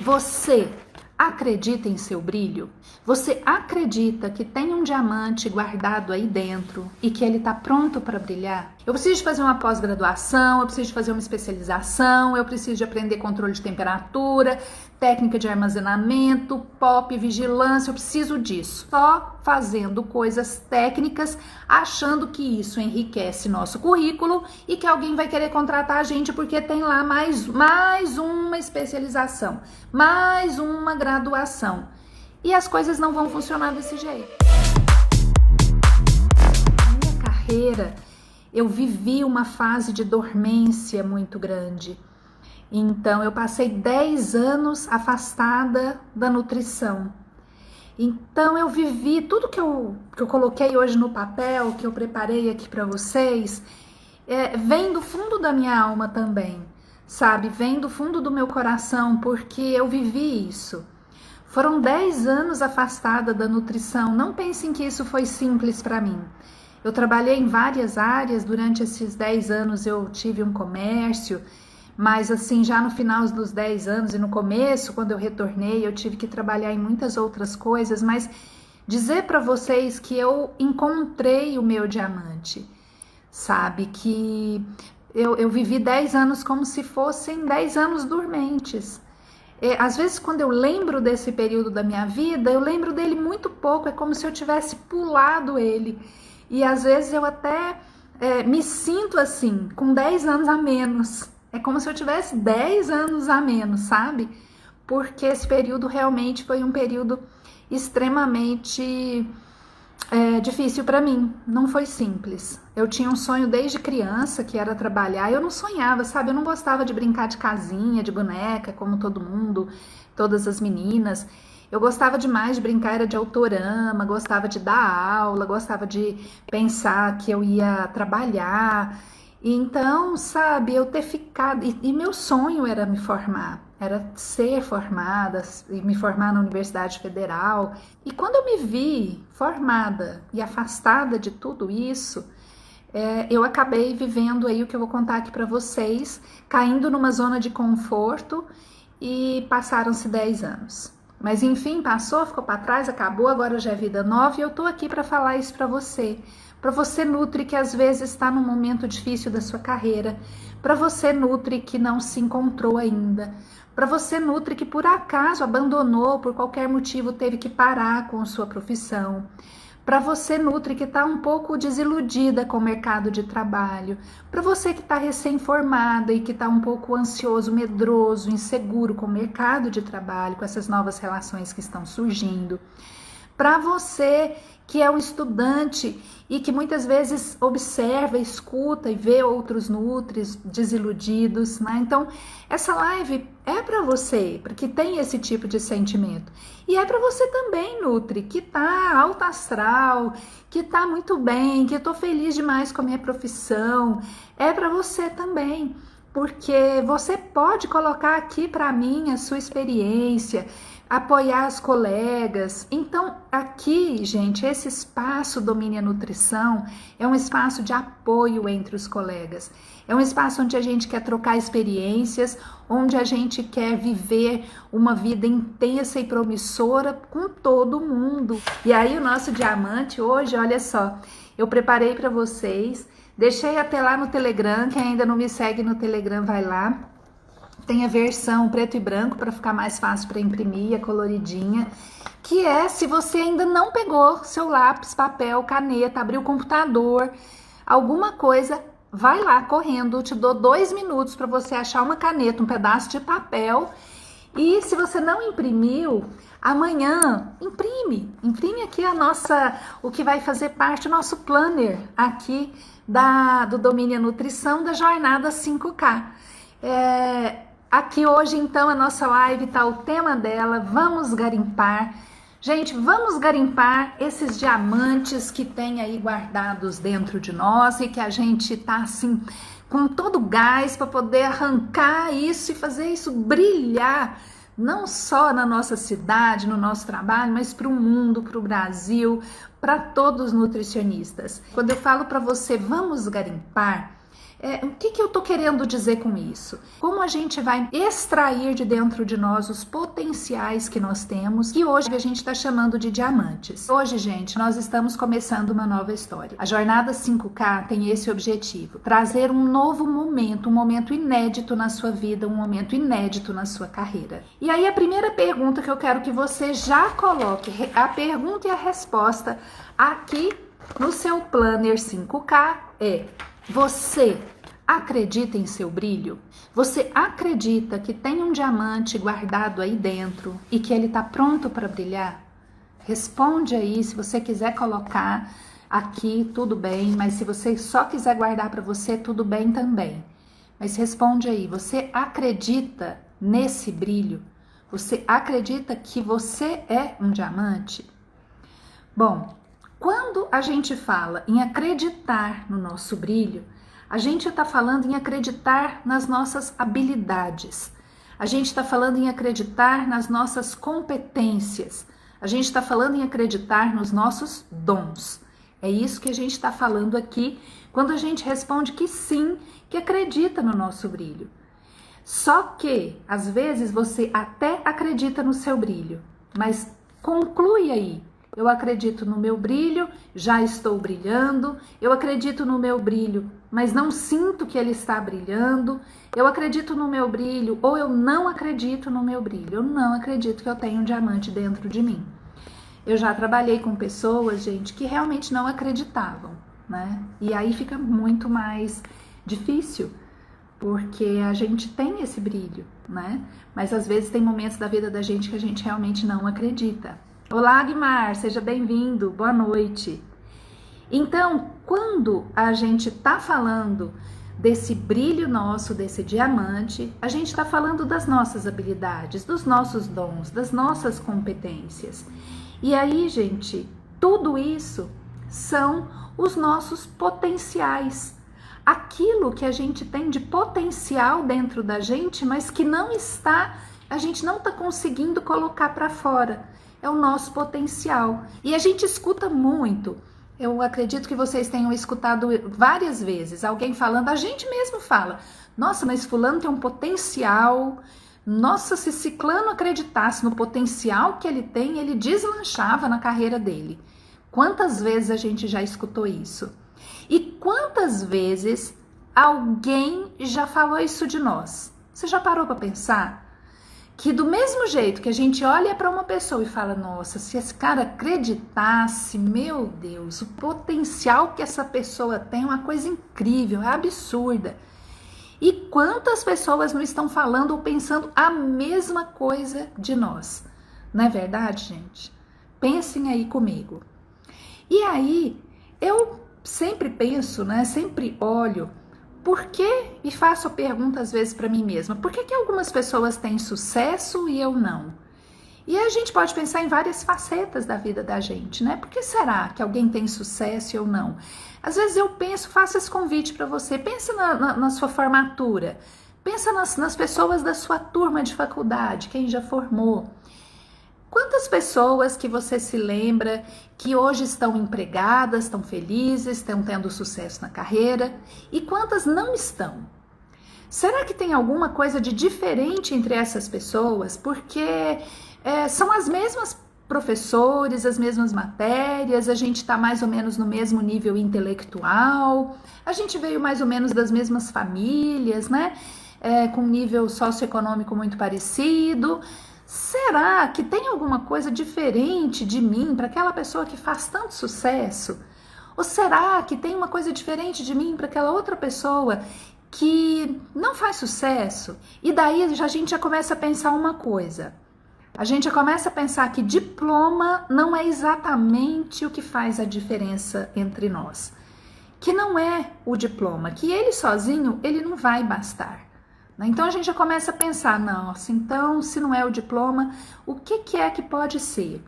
Você acredita em seu brilho? Você acredita que tem um diamante guardado aí dentro e que ele está pronto para brilhar? Eu preciso de fazer uma pós-graduação, eu preciso de fazer uma especialização, eu preciso de aprender controle de temperatura, técnica de armazenamento, POP, vigilância, eu preciso disso. Só fazendo coisas técnicas, achando que isso enriquece nosso currículo e que alguém vai querer contratar a gente porque tem lá mais uma especialização, mais uma graduação. E as coisas não vão funcionar desse jeito. Na minha carreira, eu vivi uma fase de dormência muito grande. Então, eu passei 10 anos afastada da nutrição. Então, eu vivi tudo que eu coloquei hoje no papel, que eu preparei aqui para vocês, vem do fundo da minha alma também, sabe? Vem do fundo do meu coração, porque eu vivi isso. Foram 10 anos afastada da nutrição. Não pensem que isso foi simples para mim. Eu trabalhei em várias áreas. Durante esses 10 anos eu tive um comércio, mas assim, já no final dos 10 anos e no começo, quando eu retornei, eu tive que trabalhar em muitas outras coisas, mas dizer para vocês que eu encontrei o meu diamante, sabe? Que eu vivi 10 anos como se fossem 10 anos dormentes. Às vezes, quando eu lembro desse período da minha vida, eu lembro dele muito pouco, é como se eu tivesse pulado ele. E às vezes eu até me sinto assim, com 10 anos a menos. É como se eu tivesse 10 anos a menos, sabe? Porque esse período realmente foi um período extremamente difícil para mim, não foi simples. Eu tinha um sonho desde criança, que era trabalhar. Eu não sonhava, sabe? Eu não gostava de brincar de casinha, de boneca, como todo mundo, todas as meninas. Eu gostava demais de brincar, era de autorama, gostava de dar aula, gostava de pensar que eu ia trabalhar. E então, sabe, eu ter ficado... E meu sonho era me formar, era ser formada, e me formar na Universidade Federal. E quando eu me vi formada e afastada de tudo isso, eu acabei vivendo aí o que eu vou contar aqui para vocês, caindo numa zona de conforto, e passaram-se 10 anos. Mas enfim, passou, ficou para trás, acabou, agora já é vida nova e eu tô aqui para falar isso para você. Para você, Nutri, que às vezes está num momento difícil da sua carreira. Para você, Nutri, que não se encontrou ainda. Para você, Nutri, que por acaso abandonou, por qualquer motivo teve que parar com a sua profissão. Para você, Nutri, que está um pouco desiludida com o mercado de trabalho. Para você que está recém-formada e que está um pouco ansioso, medroso, inseguro com o mercado de trabalho, com essas novas relações que estão surgindo. Para você que é um estudante e que muitas vezes observa, escuta e vê outros nutris desiludidos, né? Então, essa live é para você, porque tem esse tipo de sentimento. E é para você também, Nutri, que tá alto astral, que tá muito bem, que eu tô feliz demais com a minha profissão. É para você também, porque você pode colocar aqui para mim a sua experiência, apoiar as colegas. Então, aqui, gente, esse espaço Domine a Nutrição é um espaço de apoio entre os colegas. É um espaço onde a gente quer trocar experiências, onde a gente quer viver uma vida intensa e promissora com todo mundo. E aí, o nosso diamante hoje, olha só, eu preparei para vocês, deixei até lá no Telegram, quem ainda não me segue no Telegram, vai lá. Tem a versão preto e branco para ficar mais fácil para imprimir, a coloridinha, que é se você ainda não pegou seu lápis, papel, caneta, abriu o computador, alguma coisa, vai lá correndo, eu te dou 2 minutos para você achar uma caneta, um pedaço de papel. E se você não imprimiu, amanhã imprime aqui o que vai fazer parte do nosso planner aqui do Domine a Nutrição da Jornada 5K. Aqui hoje, então, a nossa live tá o tema dela, vamos garimpar. Gente, vamos garimpar esses diamantes que tem aí guardados dentro de nós e que a gente tá assim, com todo o gás para poder arrancar isso e fazer isso brilhar, não só na nossa cidade, no nosso trabalho, mas para o mundo, para o Brasil, para todos os nutricionistas. Quando eu falo para você, vamos garimpar, O que eu estou querendo dizer com isso? Como a gente vai extrair de dentro de nós os potenciais que nós temos, que hoje a gente está chamando de diamantes. Hoje, gente, nós estamos começando uma nova história. A Jornada 5K tem esse objetivo: trazer um novo momento, um momento inédito na sua vida, um momento inédito na sua carreira. E aí a primeira pergunta que eu quero que você já coloque, a pergunta e a resposta aqui no seu Planner 5K é: você acredita em seu brilho? Você acredita que tem um diamante guardado aí dentro e que ele está pronto para brilhar? Responde aí. Se você quiser colocar aqui, tudo bem, mas se você só quiser guardar para você, tudo bem também. Mas responde aí, você acredita nesse brilho? Você acredita que você é um diamante? Bom, quando a gente fala em acreditar no nosso brilho, a gente está falando em acreditar nas nossas habilidades. A gente está falando em acreditar nas nossas competências. A gente está falando em acreditar nos nossos dons. É isso que a gente está falando aqui quando a gente responde que sim, que acredita no nosso brilho. Só que, às vezes, você até acredita no seu brilho, mas conclui aí. Eu acredito no meu brilho, já estou brilhando. Eu acredito no meu brilho, mas não sinto que ele está brilhando. Eu acredito no meu brilho, ou eu não acredito no meu brilho. Eu não acredito que eu tenho um diamante dentro de mim. Eu já trabalhei com pessoas, gente, que realmente não acreditavam, né? E aí fica muito mais difícil, porque a gente tem esse brilho, né? Mas às vezes tem momentos da vida da gente que a gente realmente não acredita. Olá, Guimar, seja bem-vindo, boa noite. Então, quando a gente tá falando desse brilho nosso, desse diamante, a gente tá falando das nossas habilidades, dos nossos dons, das nossas competências. E aí, gente, tudo isso são os nossos potenciais. Aquilo que a gente tem de potencial dentro da gente, mas que não está, a gente não está conseguindo colocar para fora. É o nosso potencial. E a gente escuta muito. Eu acredito que vocês tenham escutado várias vezes alguém falando, a gente mesmo fala: nossa, mas fulano tem um potencial. Nossa, se ciclano acreditasse no potencial que ele tem, ele deslanchava na carreira dele. Quantas vezes a gente já escutou isso? E quantas vezes alguém já falou isso de nós? Você já parou para pensar? Que do mesmo jeito que a gente olha para uma pessoa e fala, nossa, se esse cara acreditasse, meu Deus, o potencial que essa pessoa tem é uma coisa incrível, é absurda. E quantas pessoas não estão falando ou pensando a mesma coisa de nós? Não é verdade, gente? Pensem aí comigo. E aí, eu sempre penso, né? Sempre olho, por que, e faço a pergunta às vezes para mim mesma, por que algumas pessoas têm sucesso e eu não? E a gente pode pensar em várias facetas da vida da gente, né? Por que será que alguém tem sucesso e eu não? Às vezes eu penso, faço esse convite para você, pensa na sua formatura, pensa nas pessoas da sua turma de faculdade, quem já formou. Quantas pessoas que você se lembra que hoje estão empregadas, estão felizes, estão tendo sucesso na carreira, e quantas não estão? Será que tem alguma coisa de diferente entre essas pessoas? Porque são as mesmas professores, as mesmas matérias, a gente está mais ou menos no mesmo nível intelectual, a gente veio mais ou menos das mesmas famílias, né? Com nível socioeconômico muito parecido. Será que tem alguma coisa diferente de mim para aquela pessoa que faz tanto sucesso? Ou será que tem uma coisa diferente de mim para aquela outra pessoa que não faz sucesso? E daí a gente já começa a pensar uma coisa. A gente já começa a pensar que diploma não é exatamente o que faz a diferença entre nós. Que não é o diploma, que ele sozinho, ele não vai bastar. Então a gente já começa a pensar, nossa, então se não é o diploma, o que é que pode ser?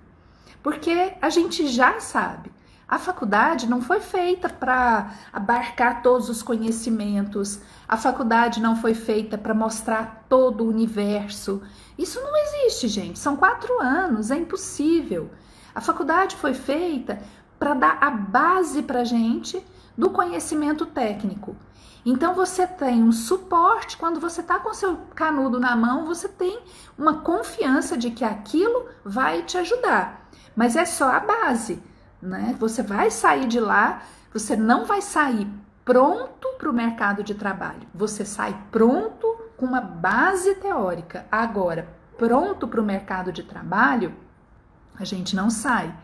Porque a gente já sabe, a faculdade não foi feita para abarcar todos os conhecimentos, a faculdade não foi feita para mostrar todo o universo. Isso não existe, gente, são 4 anos, é impossível. A faculdade foi feita para dar a base para a gente do conhecimento técnico. Então você tem um suporte, quando você está com seu canudo na mão, você tem uma confiança de que aquilo vai te ajudar. Mas é só a base, né? Você vai sair de lá, você não vai sair pronto para o mercado de trabalho. Você sai pronto com uma base teórica. Agora, pronto para o mercado de trabalho, a gente não sai.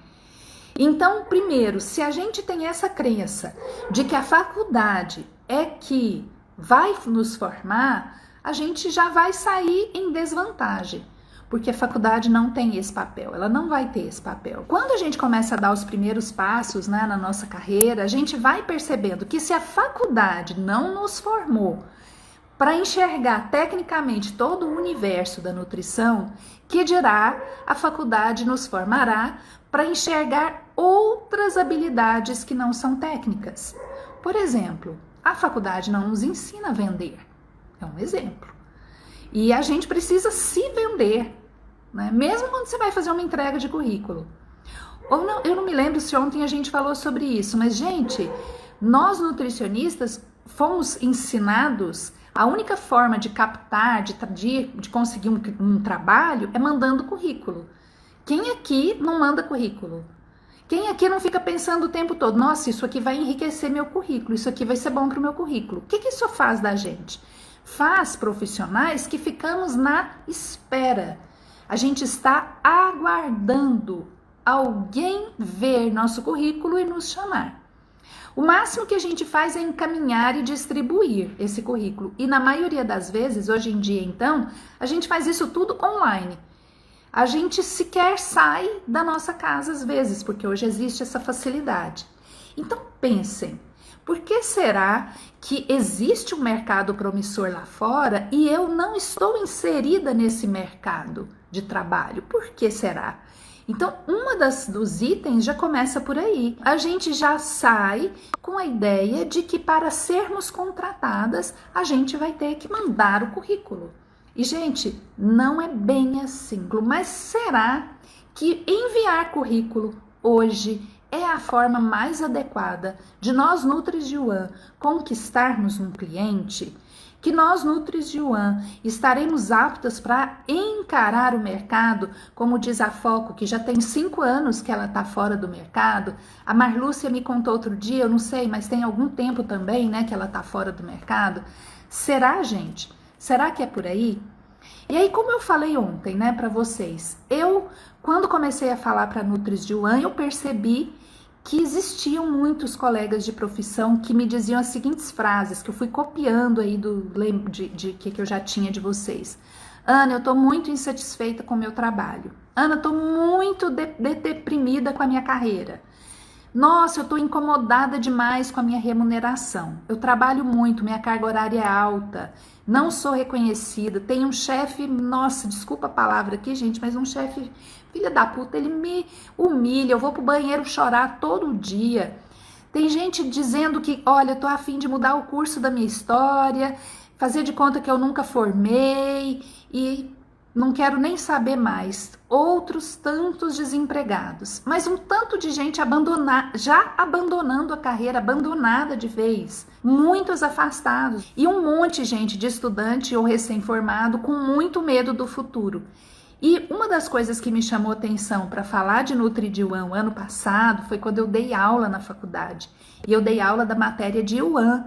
Então, primeiro, se a gente tem essa crença de que a faculdade é que vai nos formar, a gente já vai sair em desvantagem, porque a faculdade não tem esse papel, ela não vai ter esse papel. Quando a gente começa a dar os primeiros passos, né, na nossa carreira, a gente vai percebendo que se a faculdade não nos formou para enxergar tecnicamente todo o universo da nutrição, que dirá a faculdade nos formará para enxergar outras habilidades que não são técnicas. Por exemplo, a faculdade não nos ensina a vender. É um exemplo. E a gente precisa se vender, né? Mesmo quando você vai fazer uma entrega de currículo. Ou não, eu não me lembro se ontem a gente falou sobre isso, mas, gente, nós nutricionistas fomos ensinados, a única forma de captar, de conseguir um trabalho é mandando currículo. Quem aqui não manda currículo? Quem aqui não fica pensando o tempo todo, nossa, isso aqui vai enriquecer meu currículo, isso aqui vai ser bom para o meu currículo. O que isso faz da gente? Faz profissionais que ficamos na espera. A gente está aguardando alguém ver nosso currículo e nos chamar. O máximo que a gente faz é encaminhar e distribuir esse currículo. E na maioria das vezes, hoje em dia então, a gente faz isso tudo online. A gente sequer sai da nossa casa às vezes, porque hoje existe essa facilidade. Então pensem, por que será que existe um mercado promissor lá fora e eu não estou inserida nesse mercado de trabalho? Por que será? Então, dos itens já começa por aí. A gente já sai com a ideia de que para sermos contratadas, a gente vai ter que mandar o currículo. E, gente, não é bem assim. Mas será que enviar currículo hoje é a forma mais adequada de nós, Nutris de UAN, conquistarmos um cliente? Que nós, Nutris de UAN, estaremos aptas para encarar o mercado, como diz a Foco, que já tem 5 anos que ela está fora do mercado. A Marlúcia me contou outro dia, eu não sei, mas tem algum tempo também, né, que ela está fora do mercado. Será, gente? Será que é por aí? E aí, como eu falei ontem, né, para vocês, quando comecei a falar para Nutris de UAN, eu percebi que existiam muitos colegas de profissão que me diziam as seguintes frases, que eu fui copiando aí que eu já tinha de vocês. Ana, eu tô muito insatisfeita com o meu trabalho. Ana, eu tô muito deprimida com a minha carreira. Nossa, eu tô incomodada demais com a minha remuneração. Eu trabalho muito, minha carga horária é alta, não sou reconhecida, tenho um chefe, nossa, desculpa a palavra aqui, gente, mas um chefe, filha da puta, ele me humilha, eu vou pro banheiro chorar todo dia. Tem gente dizendo que, olha, eu tô a fim de mudar o curso da minha história, fazer de conta que eu nunca formei e não quero nem saber mais. Outros tantos desempregados, mas um tanto de gente já abandonando a carreira, abandonada de vez, muitos afastados e um monte, gente, de estudante ou recém-formado com muito medo do futuro. E uma das coisas que me chamou atenção para falar de Nutri de UAN ano passado foi quando eu dei aula na faculdade, e eu dei aula da matéria de UAN.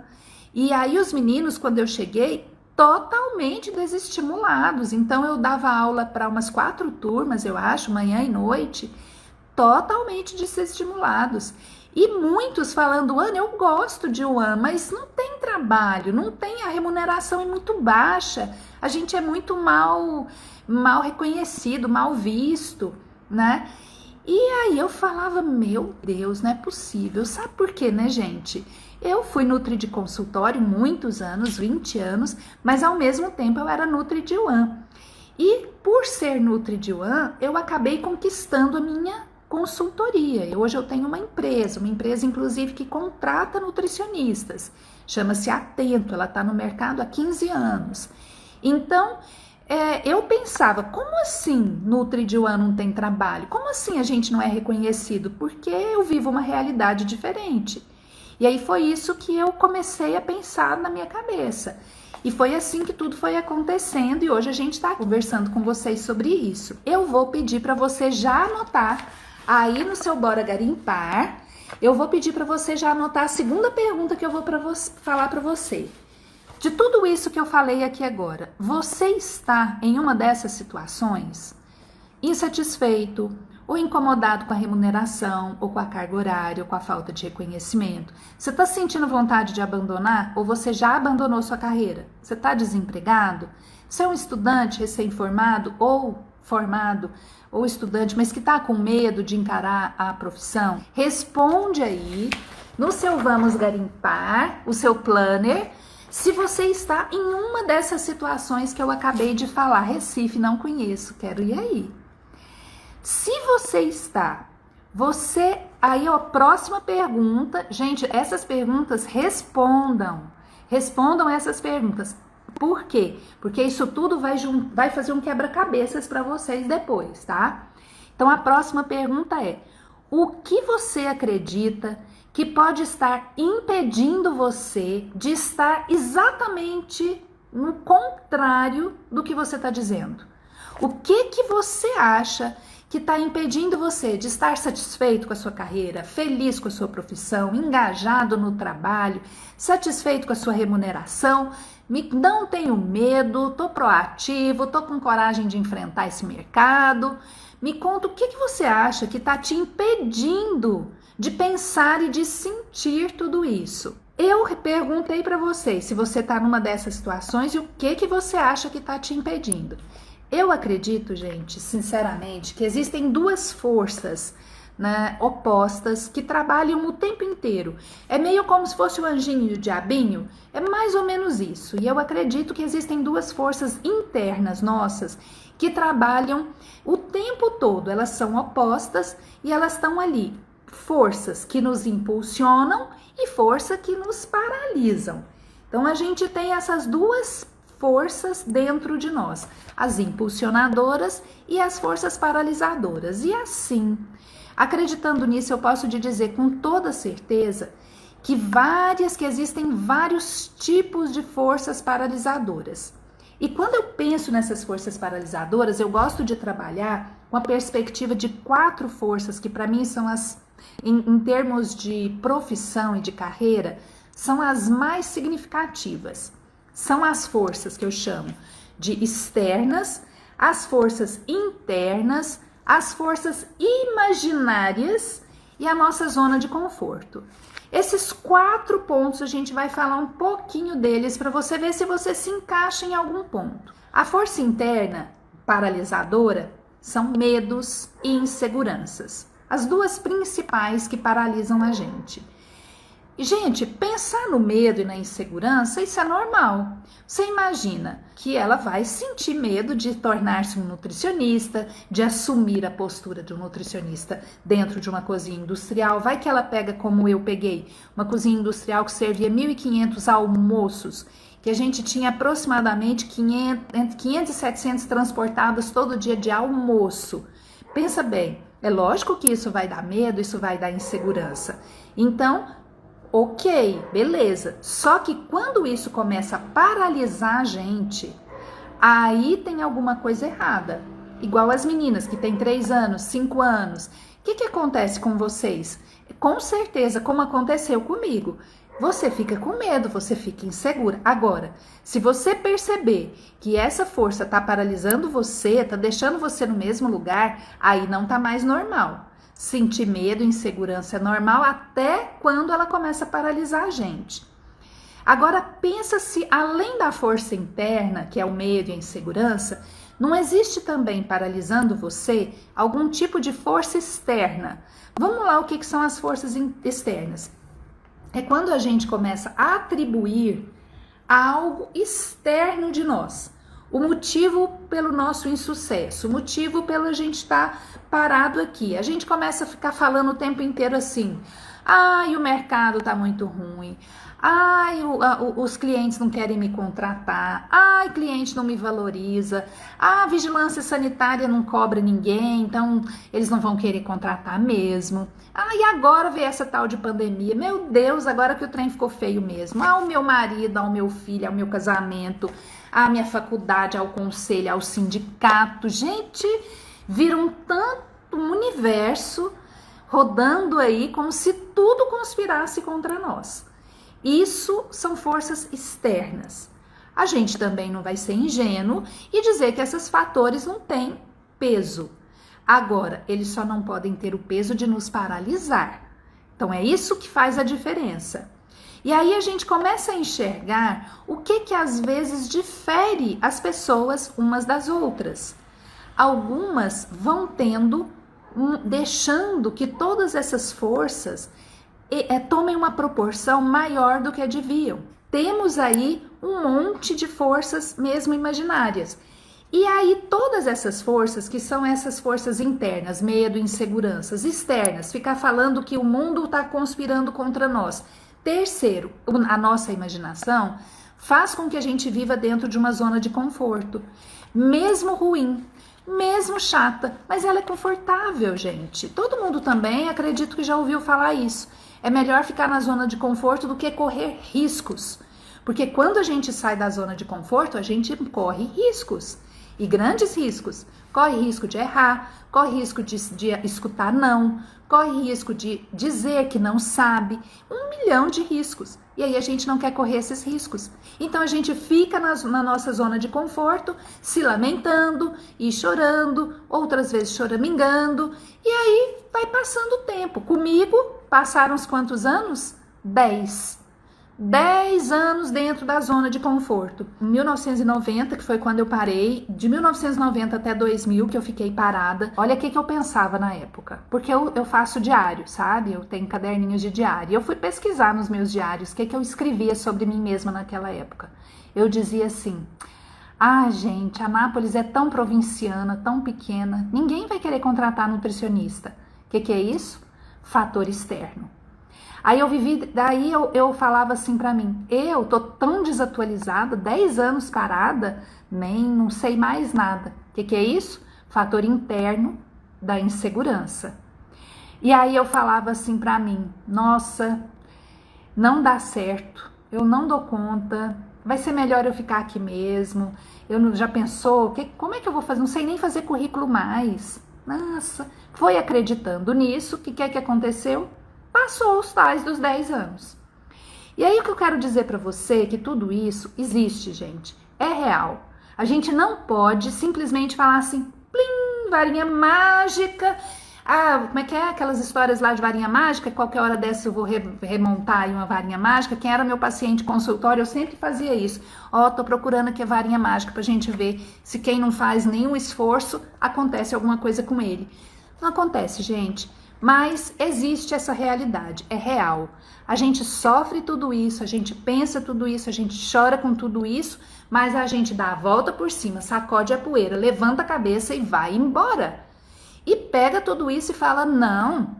E aí os meninos, quando eu cheguei, totalmente desestimulados. Então eu dava aula para umas 4 turmas, eu acho, manhã e noite, totalmente desestimulados. E muitos falando, Ana, eu gosto de UAN, mas não tem trabalho, não tem, a remuneração é muito baixa, a gente é muito mal reconhecido, mal visto, né? E aí eu falava, meu Deus, não é possível. Sabe por quê, né, gente? Eu fui Nutri de consultório muitos anos, 20 anos, mas ao mesmo tempo eu era Nutri de UAN. E por ser Nutri de UAN, eu acabei conquistando a minha consultoria. Hoje eu tenho uma empresa inclusive que contrata nutricionistas. Chama-se Atento, ela está no mercado há 15 anos. Então, eu pensava, como assim Nutri de UAN não tem trabalho? Como assim a gente não é reconhecido? Porque eu vivo uma realidade diferente. E aí foi isso que eu comecei a pensar na minha cabeça. E foi assim que tudo foi acontecendo e hoje a gente está conversando com vocês sobre isso. Eu vou pedir para você já anotar aí no seu Bora Garimpar, eu vou pedir para você já anotar a segunda pergunta que eu vou falar para você. De tudo isso que eu falei aqui agora, você está em uma dessas situações? Insatisfeito, ou incomodado com a remuneração, ou com a carga horária, ou com a falta de reconhecimento? Você está sentindo vontade de abandonar, ou você já abandonou sua carreira? Você está desempregado? Você é um estudante recém-formado, ou formado, ou estudante, mas que está com medo de encarar a profissão? Responde aí no seu Vamos Garimpar, o seu planner, se você está em uma dessas situações que eu acabei de falar. Recife, não conheço, quero ir aí. Se você está, aí ó, próxima pergunta, gente, essas perguntas respondam essas perguntas. Por quê? Porque isso tudo vai fazer um quebra-cabeças para vocês depois, tá? Então a próxima pergunta é: o que você acredita que pode estar impedindo você de estar exatamente no contrário do que você está dizendo? O que você acha que está impedindo você de estar satisfeito com a sua carreira, feliz com a sua profissão, engajado no trabalho, satisfeito com a sua remuneração? Não tenho medo, tô proativo, tô com coragem de enfrentar esse mercado. Me conta o que você acha que está te impedindo de pensar e de sentir tudo isso. Eu perguntei para você se você está numa dessas situações e o que você acha que está te impedindo. Eu acredito, gente, sinceramente, que existem duas forças, né, opostas que trabalham o tempo inteiro. É meio como se fosse o anjinho e o diabinho, é mais ou menos isso. E eu acredito que existem duas forças internas nossas que trabalham o tempo todo. Elas são opostas e elas estão ali. Forças que nos impulsionam e forças que nos paralisam. Então a gente tem essas duas forças dentro de nós, as impulsionadoras e as forças paralisadoras. E assim, acreditando nisso, eu posso te dizer com toda certeza que existem vários tipos de forças paralisadoras. E quando eu penso nessas forças paralisadoras, eu gosto de trabalhar com a perspectiva de 4 forças que para mim são em termos de profissão e de carreira, são as mais significativas. São as forças que eu chamo de externas, as forças internas, as forças imaginárias e a nossa zona de conforto. Esses 4 pontos a gente vai falar um pouquinho deles para você ver se você se encaixa em algum ponto. A força interna paralisadora são medos e inseguranças, as duas principais que paralisam a gente. E, gente, pensar no medo e na insegurança, isso é normal. Você imagina que ela vai sentir medo de tornar-se um nutricionista, de assumir a postura de um nutricionista dentro de uma cozinha industrial. Vai que ela pega, como eu peguei, uma cozinha industrial que servia 1.500 almoços, que a gente tinha aproximadamente entre 500 e 700 transportados todo dia de almoço. Pensa bem, é lógico que isso vai dar medo, isso vai dar insegurança. Então, ok, beleza. Só que quando isso começa a paralisar a gente, aí tem alguma coisa errada. Igual as meninas que têm 3 anos, 5 anos. O que acontece com vocês? Com certeza, como aconteceu comigo. Você fica com medo, você fica insegura. Agora, se você perceber que essa força está paralisando você, está deixando você no mesmo lugar, aí não está mais normal. Sentir medo, insegurança é normal até quando ela começa a paralisar a gente. Agora pensa se além da força interna, que é o medo e a insegurança, não existe também paralisando você algum tipo de força externa. Vamos lá, o que são as forças externas? É quando a gente começa a atribuir algo externo de nós. O motivo pelo nosso insucesso, o motivo pelo a gente estar parado aqui. A gente começa a ficar falando o tempo inteiro assim: ai, o mercado tá muito ruim. Ai, os clientes não querem me contratar. Ai, cliente não me valoriza. A vigilância sanitária não cobra ninguém, então eles não vão querer contratar mesmo. Ah, e agora veio essa tal de pandemia. Meu Deus, agora que o trem ficou feio mesmo. Ao meu marido, ao meu filho, ao meu casamento, à minha faculdade, ao conselho, ao sindicato. Gente, vira um universo rodando aí como se tudo conspirasse contra nós. Isso são forças externas. A gente também não vai ser ingênuo e dizer que esses fatores não têm peso. Agora, eles só não podem ter o peso de nos paralisar. Então, é isso que faz a diferença. E aí a gente começa a enxergar o que às vezes difere as pessoas umas das outras. Algumas vão deixando que todas essas forças tomem uma proporção maior do que deviam. Temos aí um monte de forças mesmo imaginárias. E aí todas essas forças, que são essas forças internas, medo, inseguranças, externas, ficar falando que o mundo está conspirando contra nós. Terceiro, a nossa imaginação faz com que a gente viva dentro de uma zona de conforto, mesmo ruim, mesmo chata, mas ela é confortável, gente. Todo mundo também, acredito que já ouviu falar isso. É melhor ficar na zona de conforto do que correr riscos. Porque quando a gente sai da zona de conforto, a gente corre riscos. E grandes riscos. Corre risco de errar, corre risco de escutar não, corre risco de dizer que não sabe. 1 milhão de riscos. E aí a gente não quer correr esses riscos. Então a gente fica na nossa zona de conforto, se lamentando e chorando, outras vezes choramingando. E aí vai passando o tempo. Comigo, passaram uns quantos anos? 10 anos dentro da zona de conforto. Em 1990, que foi quando eu parei, de 1990 até 2000 que eu fiquei parada. Olha o que eu pensava na época. Porque eu faço diário, sabe? Eu tenho caderninhos de diário. Eu fui pesquisar nos meus diários o que eu escrevia sobre mim mesma naquela época. Eu dizia assim: ah, gente, Anápolis é tão provinciana, tão pequena. Ninguém vai querer contratar nutricionista. O que é isso? Fator externo. Aí daí eu falava assim pra mim: eu tô tão desatualizada, 10 anos parada, não sei mais nada. O que é isso? Fator interno da insegurança. E aí eu falava assim pra mim: nossa, não dá certo, eu não dou conta, vai ser melhor eu ficar aqui mesmo. Já pensou, como é que eu vou fazer? Não sei nem fazer currículo mais. Nossa, foi acreditando nisso, o que aconteceu? Passou os tais dos 10 anos. E aí o que eu quero dizer para você é que tudo isso existe, gente. É real. A gente não pode simplesmente falar assim: plim, varinha mágica. Ah, como é que é? Aquelas histórias lá de varinha mágica, qualquer hora dessa eu vou remontar aí uma varinha mágica. Quem era meu paciente consultório, eu sempre fazia isso. Tô procurando aqui a varinha mágica pra gente ver se quem não faz nenhum esforço, acontece alguma coisa com ele. Não acontece, gente. Mas existe essa realidade, é real. A gente sofre tudo isso, a gente pensa tudo isso, a gente chora com tudo isso, mas a gente dá a volta por cima, sacode a poeira, levanta a cabeça e vai embora. E pega tudo isso e fala: não,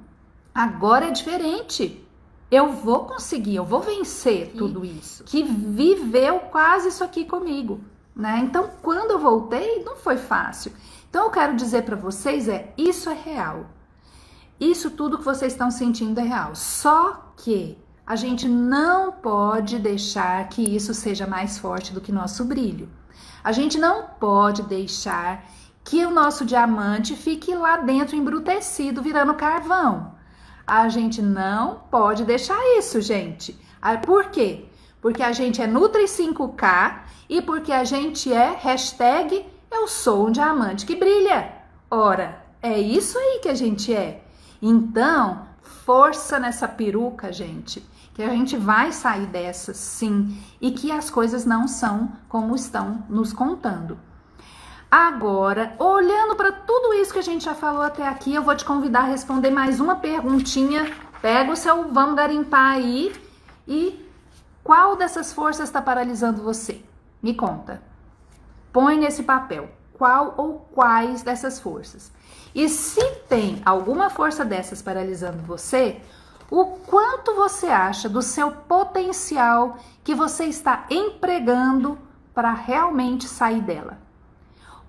agora é diferente. Eu vou conseguir, eu vou vencer tudo isso. Que viveu quase isso aqui comigo, né? Então, quando eu voltei, não foi fácil. Então, eu quero dizer para vocês isso é real. Isso tudo que vocês estão sentindo é real. Só que a gente não pode deixar que isso seja mais forte do que nosso brilho. A gente não pode deixar que o nosso diamante fique lá dentro embrutecido, virando carvão. A gente não pode deixar isso, gente. Por quê? Porque a gente é Nutri 5K e porque a gente é #eu sou um diamante que brilha. Ora, é isso aí que a gente é. Então, força nessa peruca, gente, que a gente vai sair dessa, sim, e que as coisas não são como estão nos contando. Agora, olhando para tudo isso que a gente já falou até aqui, eu vou te convidar a responder mais uma perguntinha. Pega o seu vamos garimpar aí e qual dessas forças está paralisando você? Me conta. Põe nesse papel qual ou quais dessas forças. E se tem alguma força dessas paralisando você, O quanto você acha do seu potencial que você está empregando para realmente sair dela?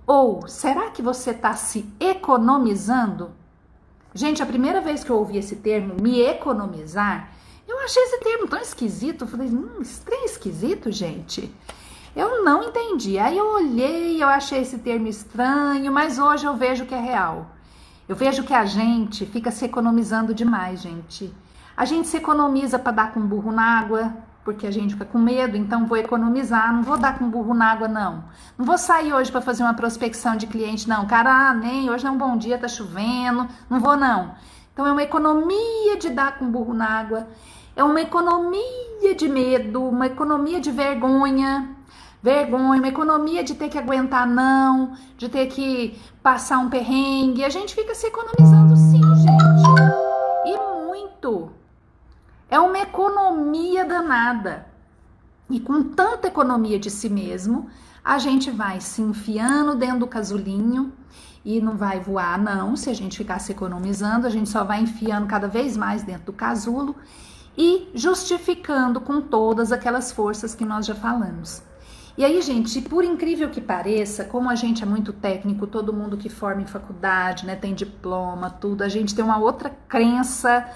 Ou será que você está se economizando? Gente, a primeira vez que eu ouvi esse termo, me economizar, eu achei esse termo tão esquisito. Eu falei, esse trem é esquisito, gente. Eu não entendi. Aí eu olhei, eu achei esse termo estranho, mas hoje eu vejo que é real. Eu vejo que a gente fica se economizando demais, gente. A gente se economiza para dar com burro na água, porque a gente fica com medo, então vou economizar, não vou dar com burro na água, não. Não vou sair hoje para fazer uma prospecção de cliente, não. Cara, nem hoje é um bom dia, tá chovendo, não vou, não. Então é uma economia de dar com burro na água, é uma economia de medo, uma economia de vergonha, uma economia de ter que aguentar não, de ter que passar um perrengue. A gente fica se economizando sim, gente. E muito. É uma economia danada. E com tanta economia de si mesmo, a gente vai se enfiando dentro do casulinho e não vai voar não. Se a gente ficar se economizando, a gente só vai enfiando cada vez mais dentro do casulo e justificando com todas aquelas forças que nós já falamos. E aí, gente, por incrível que pareça, como a gente é muito técnico, todo mundo que forma em faculdade, né, tem diploma, tudo, a gente tem uma outra crença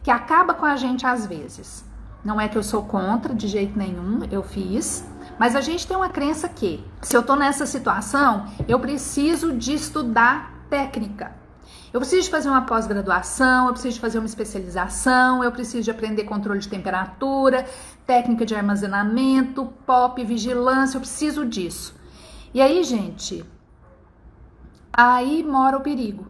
que acaba com a gente às vezes. Não é que eu sou contra de jeito nenhum, eu fiz, mas a gente tem uma crença que, se eu tô nessa situação, eu preciso de estudar técnica. Eu preciso de fazer uma pós-graduação, eu preciso de fazer uma especialização, eu preciso de aprender controle de temperatura, técnica de armazenamento, POP, vigilância, eu preciso disso. E aí, gente, aí mora o perigo.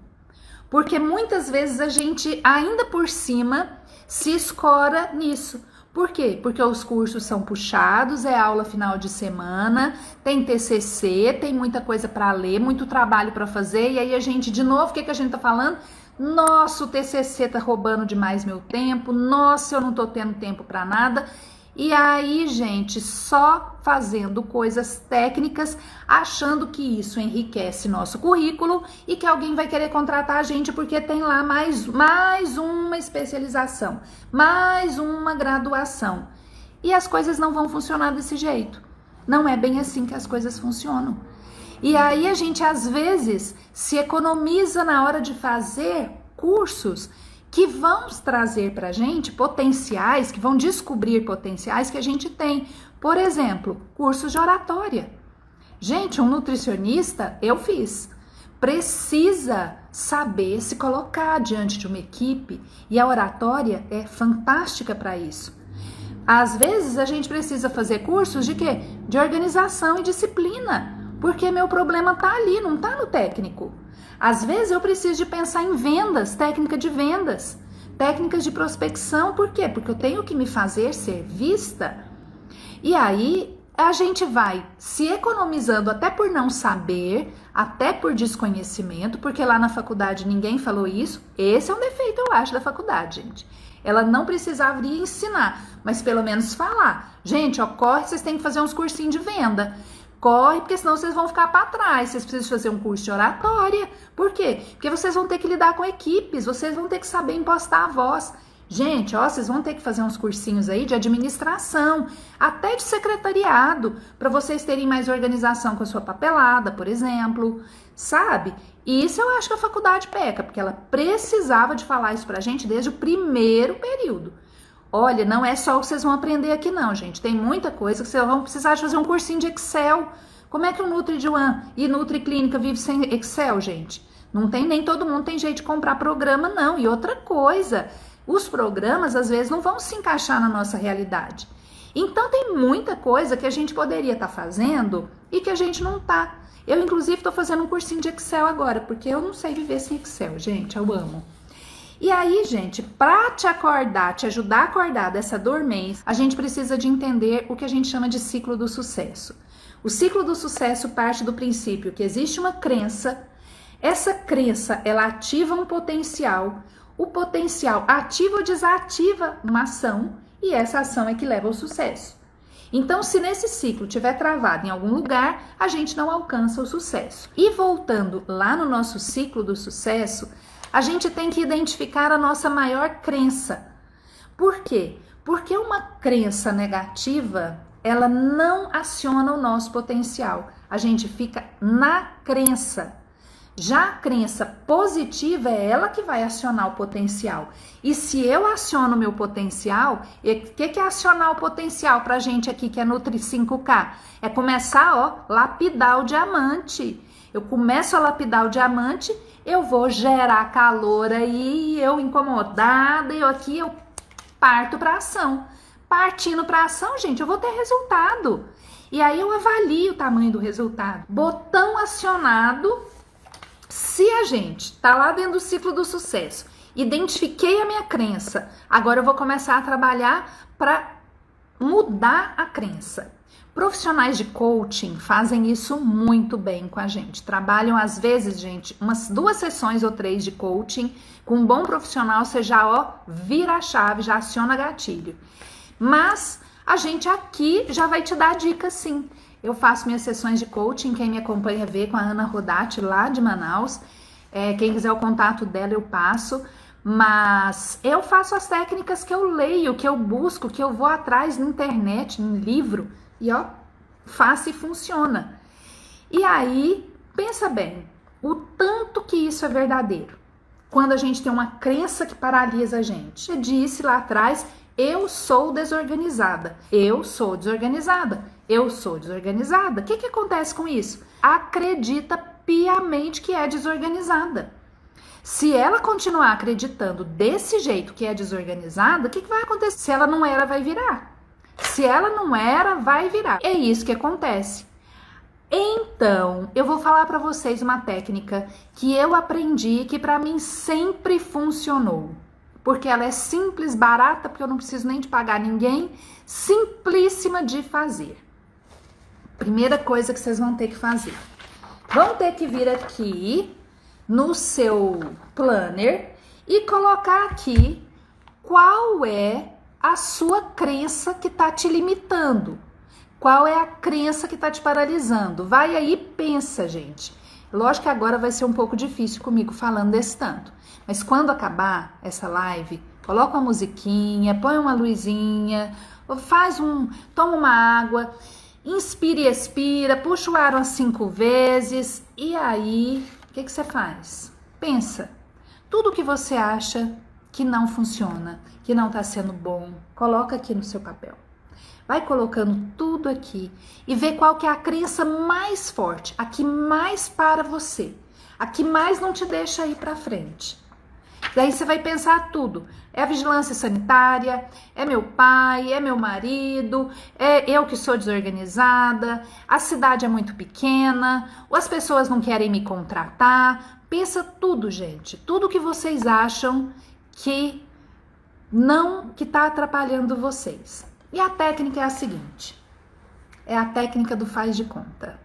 Porque muitas vezes a gente, ainda por cima, se escora nisso. Por quê? Porque os cursos são puxados, é aula final de semana, tem TCC, tem muita coisa para ler, muito trabalho para fazer, e aí a gente, de novo, o que a gente tá falando? Nossa, o TCC tá roubando demais meu tempo, nossa, eu não tô tendo tempo para nada. E aí, gente, só fazendo coisas técnicas, achando que isso enriquece nosso currículo e que alguém vai querer contratar a gente porque tem lá mais uma especialização, mais uma graduação. E as coisas não vão funcionar desse jeito. Não é bem assim que as coisas funcionam. E aí a gente, às vezes, se economiza na hora de fazer cursos que vão trazer para a gente potenciais, que vão descobrir potenciais que a gente tem. Por exemplo, cursos de oratória. Gente, um nutricionista, eu fiz, precisa saber se colocar diante de uma equipe e a oratória é fantástica para isso. Às vezes a gente precisa fazer cursos de quê? De organização e disciplina, porque meu problema tá ali, não tá no técnico. Às vezes eu preciso de pensar em vendas, técnica de vendas, técnicas de prospecção, por quê? Porque eu tenho que me fazer ser vista. E aí a gente vai se economizando até por não saber, até por desconhecimento, porque lá na faculdade ninguém falou isso. Esse é um defeito, eu acho, da faculdade, gente. Ela não precisava ir ensinar, mas pelo menos falar. Gente, ó, corre, vocês têm que fazer uns cursinhos de venda. Corre, porque senão vocês vão ficar para trás. Vocês precisam fazer um curso de oratória. Por quê? Porque vocês vão ter que lidar com equipes, vocês vão ter que saber impostar a voz. Gente, ó, vocês vão ter que fazer uns cursinhos aí de administração, até de secretariado, para vocês terem mais organização com a sua papelada, por exemplo, sabe? E isso eu acho que a faculdade peca, porque ela precisava de falar isso pra gente desde o primeiro período. Olha, não é só o que vocês vão aprender aqui não, gente. Tem muita coisa que vocês vão precisar de fazer um cursinho de Excel. Como é que o NutriDuan e NutriClínica vive sem Excel, gente? Não tem, nem todo mundo tem jeito de comprar programa, não. E outra coisa, os programas às vezes não vão se encaixar na nossa realidade. Então tem muita coisa que a gente poderia estar fazendo e que a gente não tá. Eu, inclusive, estou fazendo um cursinho de Excel agora, porque eu não sei viver sem Excel, gente. Eu amo. E aí, gente, para te acordar, te ajudar a acordar dessa dormência, a gente precisa de entender o que a gente chama de ciclo do sucesso. O ciclo do sucesso parte do princípio que existe uma crença, essa crença, ela ativa um potencial, o potencial ativa ou desativa uma ação, e essa ação é que leva ao sucesso. Então, se nesse ciclo estiver travado em algum lugar, a gente não alcança o sucesso. E voltando lá no nosso ciclo do sucesso, a gente tem que identificar a nossa maior crença. Por quê? Porque uma crença negativa, ela não aciona o nosso potencial. A gente fica na crença. Já a crença positiva é ela que vai acionar o potencial. E se eu aciono o meu potencial, o que é acionar o potencial pra gente aqui que é Nutri 5K? É começar, ó, lapidar o diamante. Eu começo a lapidar o diamante, eu vou gerar calor aí, eu incomodada, eu parto para ação. Partindo para ação, gente, eu vou ter resultado. E aí eu avalio o tamanho do resultado. Botão acionado. Se a gente tá lá dentro do ciclo do sucesso, identifiquei a minha crença, agora eu vou começar a trabalhar para mudar a crença. Profissionais de coaching fazem isso muito bem com a gente. Trabalham às vezes, gente, umas 2 sessões ou 3 de coaching. Com um bom profissional, você já, ó, vira a chave, já aciona gatilho. Mas a gente aqui já vai te dar dicas sim. Eu faço minhas sessões de coaching, quem me acompanha vê, com a Ana Rodati, lá de Manaus. Quem quiser o contato dela, eu passo. Mas eu faço as técnicas que eu leio, que eu busco, que eu vou atrás na internet, no livro. E ó, faço e funciona. E aí, pensa bem, o tanto que isso é verdadeiro. Quando a gente tem uma crença que paralisa a gente. Eu disse lá atrás, eu sou desorganizada. Eu sou desorganizada. Eu sou desorganizada. O que acontece com isso? Acredita piamente que é desorganizada. Se ela continuar acreditando desse jeito que é desorganizada, o que vai acontecer? Se ela não era, vai virar. Se ela não era, vai virar. É isso que acontece. Então, eu vou falar para vocês uma técnica que eu aprendi, que para mim sempre funcionou. Porque ela é simples, barata, porque eu não preciso nem de pagar ninguém, simplíssima de fazer. Primeira coisa que vocês vão ter que fazer. Vão ter que vir aqui no seu planner e colocar aqui qual é a sua crença que está te limitando. Qual é a crença que está te paralisando? Vai aí e pensa, gente. Lógico que agora vai ser um pouco difícil comigo falando desse tanto. Mas quando acabar essa live, coloca uma musiquinha, põe uma luzinha, toma uma água, inspira e expira, puxa o ar umas 5 vezes e aí, o que você faz? Pensa, tudo que você acha que não funciona, que não está sendo bom, coloca aqui no seu papel. Vai colocando tudo aqui e vê qual que é a crença mais forte, a que mais para você, a que mais não te deixa ir para frente. Daí você vai pensar tudo. É a vigilância sanitária, é meu pai, é meu marido, é eu que sou desorganizada, a cidade é muito pequena, ou as pessoas não querem me contratar. Pensa tudo, gente. Tudo que vocês acham que está atrapalhando vocês. E a técnica é a seguinte. É a técnica do faz de conta.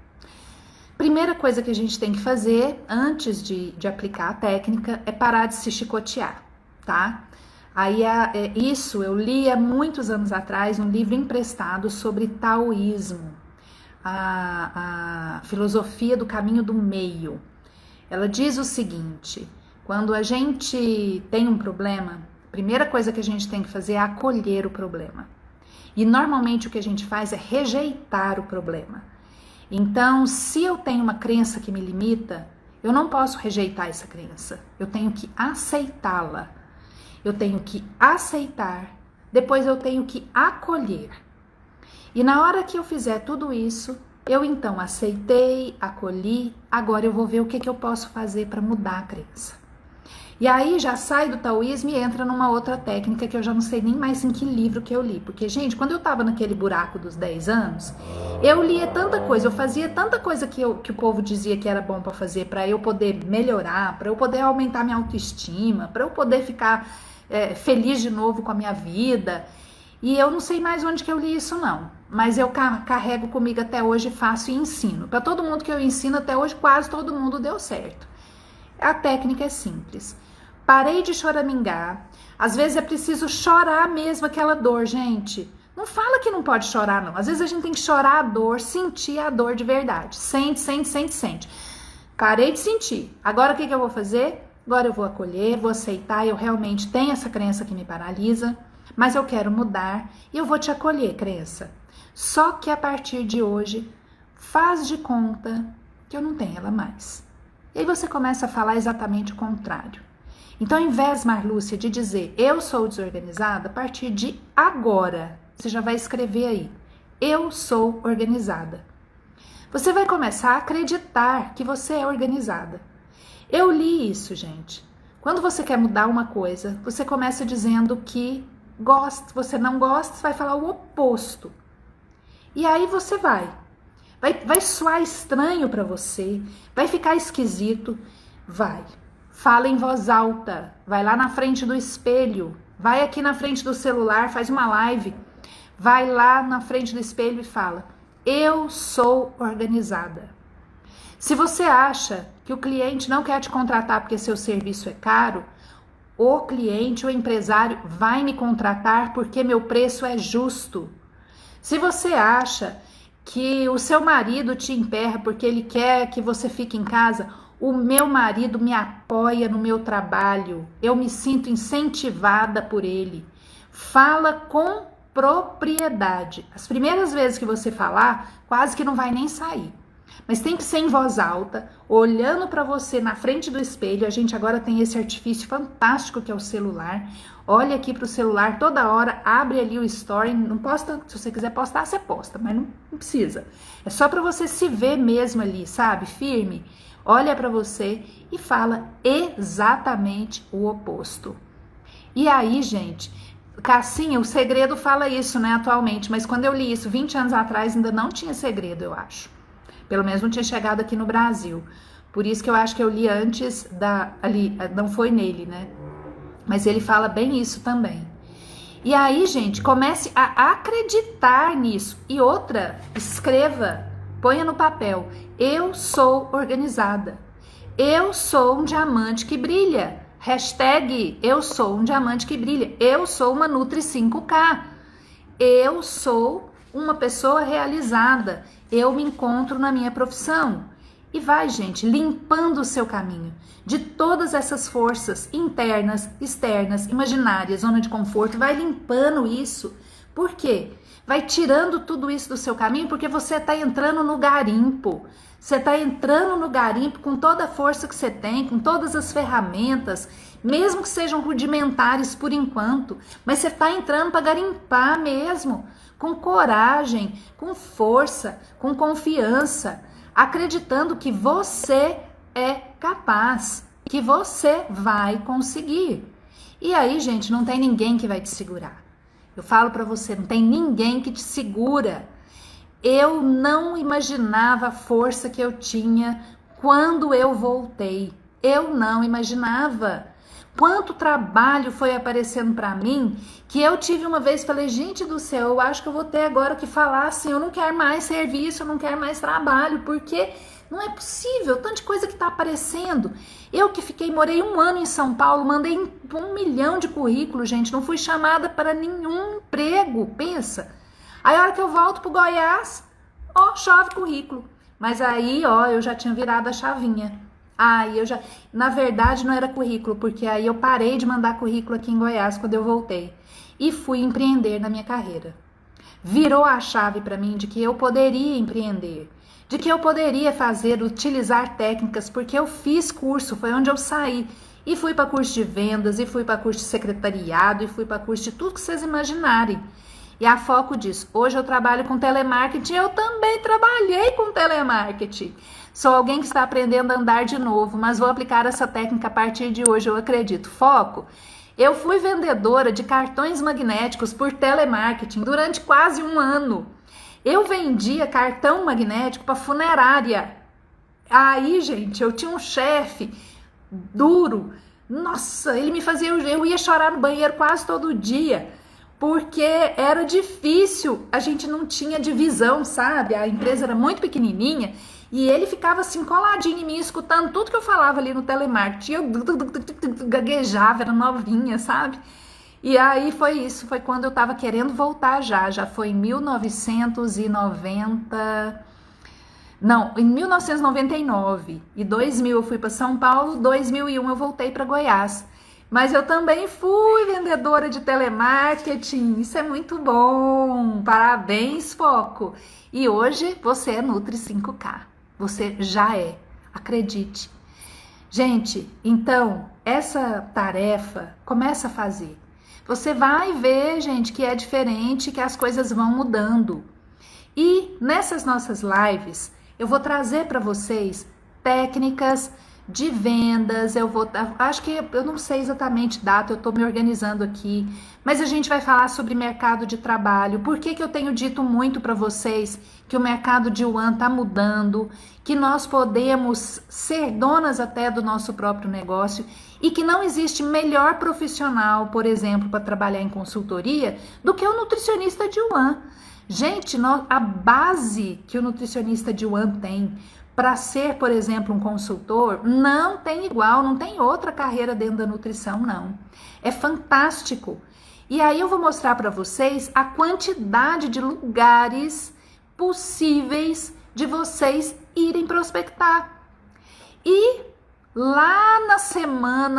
Primeira coisa que a gente tem que fazer antes de aplicar a técnica é parar de se chicotear, tá? Aí isso eu li há muitos anos atrás um livro emprestado sobre taoísmo, a filosofia do caminho do meio. Ela diz o seguinte: quando a gente tem um problema, a primeira coisa que a gente tem que fazer é acolher o problema. E normalmente o que a gente faz é rejeitar o problema. Então, se eu tenho uma crença que me limita, eu não posso rejeitar essa crença. Eu tenho que aceitá-la. Eu tenho que aceitar. Depois eu tenho que acolher. E na hora que eu fizer tudo isso, eu então aceitei, acolhi. Agora eu vou ver o que eu posso fazer para mudar a crença. E aí já sai do taoísmo e entra numa outra técnica que eu já não sei nem mais em que livro que eu li. Porque, gente, quando eu tava naquele buraco dos 10 anos, eu lia tanta coisa, eu fazia tanta coisa que o povo dizia que era bom para fazer, para eu poder melhorar, para eu poder aumentar minha autoestima, para eu poder ficar feliz de novo com a minha vida. E eu não sei mais onde que eu li isso não. Mas eu carrego comigo até hoje, faço e ensino. Para todo mundo que eu ensino até hoje, quase todo mundo deu certo. A técnica é simples. Parei de choramingar. Às vezes é preciso chorar mesmo aquela dor, gente. Não fala que não pode chorar, não. Às vezes a gente tem que chorar a dor, sentir a dor de verdade. Sente, sente, sente, sente. Parei de sentir. Agora o que eu vou fazer? Agora eu vou acolher, vou aceitar. Eu realmente tenho essa crença que me paralisa. mas eu quero mudar e eu vou te acolher, crença. Só que a partir de hoje, faz de conta que eu não tenho ela mais. E aí você começa a falar exatamente o contrário. Então, ao invés, Marlúcia, de dizer eu sou desorganizada, a partir de agora, você já vai escrever aí, eu sou organizada. Você vai começar a acreditar que você é organizada. Eu li isso, gente. Quando você quer mudar uma coisa, você começa dizendo que gosta, você não gosta, você vai falar o oposto. E aí você vai soar estranho para você, vai ficar esquisito, vai. Fala em voz alta, vai lá na frente do espelho, vai aqui na frente do celular, faz uma live, vai lá na frente do espelho e fala, eu sou organizada. Se você acha que o cliente não quer te contratar porque seu serviço é caro, o cliente, o empresário vai me contratar porque meu preço é justo. Se você acha que o seu marido te emperra porque ele quer que você fique em casa, o meu marido me apoia no meu trabalho, eu me sinto incentivada por ele. Fala com propriedade. As primeiras vezes que você falar, quase que não vai nem sair. Mas tem que ser em voz alta, olhando para você na frente do espelho. A gente agora tem esse artifício fantástico que é o celular. Olha aqui para o celular toda hora, abre ali o story, não posta, se você quiser postar, você posta, mas não precisa. É só para você se ver mesmo ali, sabe? Firme. Olha para você e fala exatamente o oposto. E aí, gente, Cassinha, o segredo fala isso, né, atualmente, mas quando eu li isso 20 anos atrás ainda não tinha segredo, eu acho. Pelo menos não tinha chegado aqui no Brasil. Por isso que eu acho que eu li antes ali, não foi nele, né? Mas ele fala bem isso também. E aí, gente, comece a acreditar nisso. E outra, escreva, ponha no papel. Eu sou organizada. Eu sou um diamante que brilha. Hashtag eu sou um diamante que brilha. Eu sou uma Nutri 5K. Eu sou uma pessoa realizada. Eu me encontro na minha profissão. E vai, gente, limpando o seu caminho de todas essas forças internas, externas, imaginárias, zona de conforto. Vai limpando isso. Por quê? Vai tirando tudo isso do seu caminho porque você está entrando no garimpo. Você está entrando no garimpo com toda a força que você tem, com todas as ferramentas, mesmo que sejam rudimentares por enquanto, mas você está entrando para garimpar mesmo, com coragem, com força, com confiança, acreditando que você é capaz, que você vai conseguir. E aí, gente, não tem ninguém que vai te segurar. Eu falo para você, não tem ninguém que te segura. Eu não imaginava a força que eu tinha quando eu voltei. Eu não imaginava. Quanto trabalho foi aparecendo para mim que eu tive uma vez, falei, gente do céu, eu acho que eu vou ter agora que falar assim, eu não quero mais serviço, eu não quero mais trabalho, porque não é possível, tanta coisa que tá aparecendo. Eu que morei 1 ano em São Paulo, mandei 1 milhão de currículos, gente, não fui chamada para nenhum emprego, pensa. Aí a hora que eu volto pro Goiás, ó, chove currículo. Mas aí, ó, eu já tinha virado a chavinha. Aí eu já, na verdade não era currículo, porque aí eu parei de mandar currículo aqui em Goiás quando eu voltei. E fui empreender na minha carreira. Virou a chave para mim de que eu poderia empreender, de que eu poderia utilizar técnicas, porque eu fiz curso, foi onde eu saí. E fui para curso de vendas, e fui para curso de secretariado, e fui para curso de tudo que vocês imaginarem. E a foco disso, hoje eu trabalho com telemarketing, eu também trabalhei com telemarketing. Sou alguém que está aprendendo a andar de novo, mas vou aplicar essa técnica a partir de hoje, eu acredito. Foco. Eu fui vendedora de cartões magnéticos por telemarketing durante quase 1 ano. Eu vendia cartão magnético para funerária. Aí, gente, eu tinha um chefe duro. Nossa, ele me fazia, eu ia chorar no banheiro quase todo dia, porque era difícil, a gente não tinha divisão, sabe? A empresa era muito pequenininha e ele ficava assim coladinho em mim, escutando tudo que eu falava ali no telemarketing. Eu gaguejava, era novinha, sabe? E aí foi isso, foi quando eu tava querendo voltar já foi em 1990... Não, em 1999 e 2000 eu fui para São Paulo, 2001 eu voltei para Goiás. Mas eu também fui vendedora de telemarketing. Isso é muito bom. Parabéns, Foco. E hoje você é Nutri 5K. Você já é. Acredite. Gente, então, essa tarefa, começa a fazer. Você vai ver, gente, que é diferente, que as coisas vão mudando. E nessas nossas lives, eu vou trazer para vocês técnicas de vendas. Acho que eu não sei exatamente data, eu estou me organizando aqui, mas a gente vai falar sobre mercado de trabalho. Por que que eu tenho dito muito para vocês que o mercado de Yuan está mudando, que nós podemos ser donas até do nosso próprio negócio e que não existe melhor profissional, por exemplo, para trabalhar em consultoria do que o nutricionista de Yuan. Gente, a base que o nutricionista de Yuan tem para ser, por exemplo, um consultor, não tem igual, não tem outra carreira dentro da nutrição, não. É fantástico. E aí eu vou mostrar para vocês a quantidade de lugares possíveis de vocês irem prospectar. E lá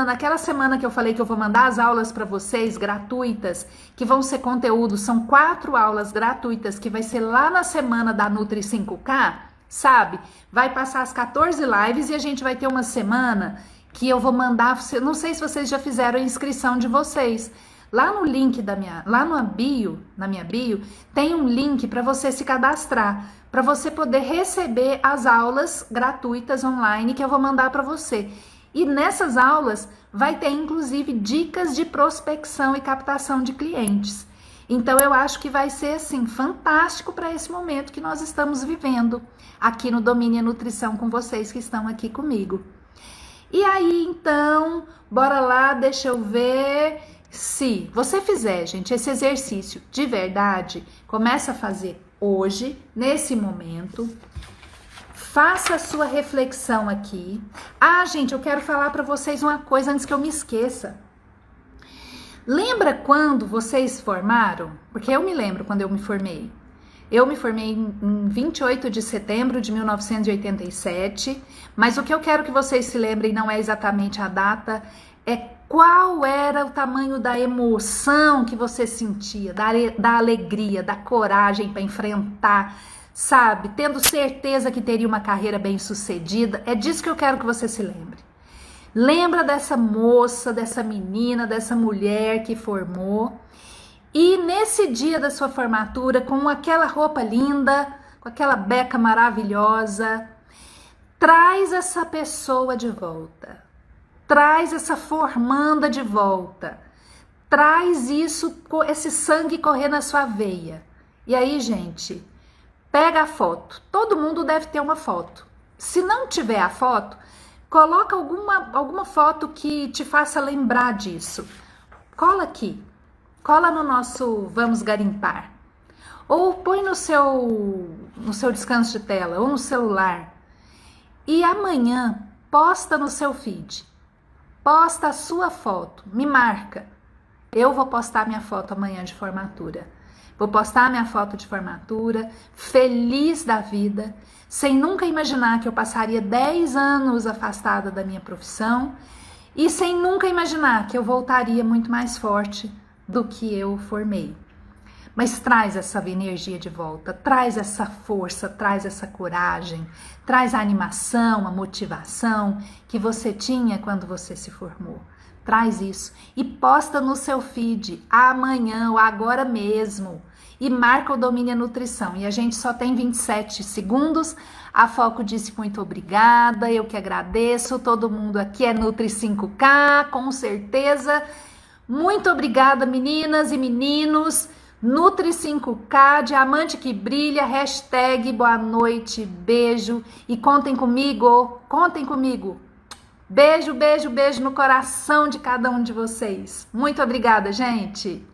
naquela semana que eu falei que eu vou mandar as aulas para vocês gratuitas, que vão ser conteúdo, são 4 aulas gratuitas, que vai ser lá na semana da Nutri 5K, sabe? Vai passar as 14 lives e a gente vai ter uma semana que eu vou mandar, não sei se vocês já fizeram a inscrição de vocês. Lá no link lá na minha bio, tem um link para você se cadastrar, para você poder receber as aulas gratuitas online que eu vou mandar para você. E nessas aulas vai ter inclusive dicas de prospecção e captação de clientes. Então eu acho que vai ser assim fantástico para esse momento que nós estamos vivendo aqui no Domínio Nutrição com vocês que estão aqui comigo. E aí então, bora lá, deixa eu ver. Se você fizer, gente, esse exercício de verdade, começa a fazer hoje, nesse momento. Faça a sua reflexão aqui. Ah, gente, eu quero falar para vocês uma coisa antes que eu me esqueça. Lembra quando vocês formaram? Porque eu me lembro quando eu me formei. Eu me formei em 28 de setembro de 1987, mas o que eu quero que vocês se lembrem não é exatamente a data, é qual era o tamanho da emoção que você sentia, da alegria, da coragem para enfrentar, sabe? Tendo certeza que teria uma carreira bem sucedida. É disso que eu quero que você se lembre. Lembra dessa moça, dessa menina, dessa mulher que formou. E nesse dia da sua formatura, com aquela roupa linda, com aquela beca maravilhosa, traz essa pessoa de volta. Traz essa formanda de volta. Traz esse sangue correr na sua veia. E aí, gente, pega a foto. Todo mundo deve ter uma foto. Se não tiver a foto, coloca alguma foto que te faça lembrar disso. Cola aqui. Cola no nosso Vamos Garimpar. Ou põe no seu descanso de tela ou no celular. E amanhã posta no seu feed. Posta a sua foto, me marca. Eu vou postar minha foto amanhã de formatura. Vou postar minha foto de formatura, feliz da vida, sem nunca imaginar que eu passaria 10 anos afastada da minha profissão e sem nunca imaginar que eu voltaria muito mais forte do que eu formei. Mas traz essa energia de volta, traz essa força, traz essa coragem, traz a animação, a motivação que você tinha quando você se formou. Traz isso e posta no seu feed amanhã ou agora mesmo e marca o Domínio Nutrição. E a gente só tem 27 segundos. A Foco disse muito obrigada, eu que agradeço. Todo mundo aqui é Nutri 5K, com certeza. Muito obrigada, meninas e meninos. Nutri 5K, diamante que brilha, hashtag boa noite, beijo e contem comigo, contem comigo. Beijo, beijo, beijo no coração de cada um de vocês. Muito obrigada, gente.